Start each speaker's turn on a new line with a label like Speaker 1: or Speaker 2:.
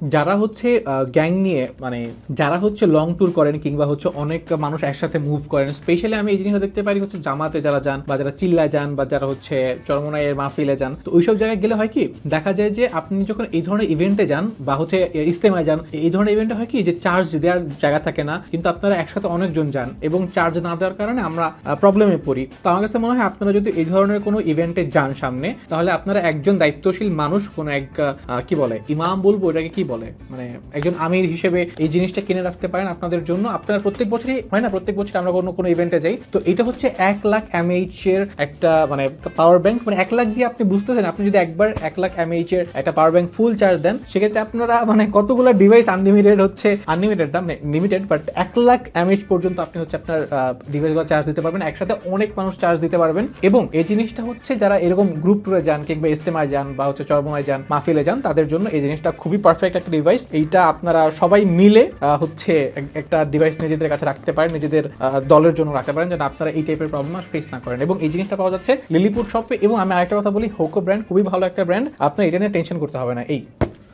Speaker 1: যারা হচ্ছে গ্যাং নিয়ে মানে যারা হচ্ছে লং ট্যুর করেন কিংবা হচ্ছে অনেক মানুষ একসাথে মুভ করেন, স্পেশালি আমি এই জিনিসটা দেখতে পারি হচ্ছে জামাতে যারা যান বা যারা চিল্লায় যান বা যারা হচ্ছে চরমোনাইয়ের মাহফিলে যান, তো ওইসব জায়গায় গেলে হয় কি দেখা যায় যে আপনি যখন এই ধরনের ইভেন্টে যান বা হচ্ছে ইজতেমায় যান, এই ধরনের ইভেন্টে হয় কি যে চার্জ দেওয়ার জায়গা থাকে না, কিন্তু আপনারা একসাথে অনেকজন যান এবং চার্জ না দেওয়ার কারণে আমরা প্রবলেমে পড়ি। তো আমার কাছে মনে হয় আপনারা যদি এই ধরনের কোনো ইভেন্টে যান সামনে, তাহলে আপনারা একজন দায়িত্বশীল মানুষ, কোনো এক কি বলে ইমাম বলবো এটাকে, কি বলে মানে একজন আমির হিসেবে এই জিনিসটা কিনে রাখতে পারেন আপনাদের জন্য। আপনারা প্রত্যেক বছরই হয় না, প্রত্যেক বছর আমরা কোনো ইভেন্টে যাই, তো এটা হচ্ছে 1 লাখ mAh এর একটা মানে পাওয়ার ব্যাংক, মানে 1 লাখ দিয়ে আপনি বুঝতেছেন, আপনি যদি একবার 1 লাখ mAh এর একটা পাওয়ার ব্যাংক ফুল চার্জ দেন, সেক্ষেত্রে আপনারা মানে কতগুলো ডিভাইস আনলিমিটেড হচ্ছে, আনলিমিটেড না মানে লিমিটেড, বাট 1 লাখ mAh পর্যন্ত আপনি হচ্ছে আপনার ডিভাইসগুলো চার্জ দিতে পারবেন, একসাথে অনেক মানুষ চার্জ দিতে পারবেন। এবং এই জিনিসটা হচ্ছে যারা এরকম গ্রুপ ট্যুরে যান কিংবা ইজতেমায় যান বা হচ্ছে চরমোনায় যান, মাহফিলে যান, তাদের জন্য এই জিনিসটা খুবই পারফেক্ট একটা ডিভাইস। এইটা আপনারা সবাই মিলে হচ্ছে একটা ডিভাইস নিজেদের কাছে রাখতে পারেন, নিজেদের দলের জন্য রাখতে পারেন, যেন আপনারা এই টাইপের প্রবলেম আর ফেস না করেন। এবং এই জিনিসটা পাওয়া যাচ্ছে লিলিপুট শপে। এবং আমি আরেকটা কথা বলি, হোকো ব্র্যান্ড খুবই ভালো একটা ব্র্যান্ড, আপনার এটা নিয়ে টেনশন করতে হবে না। এই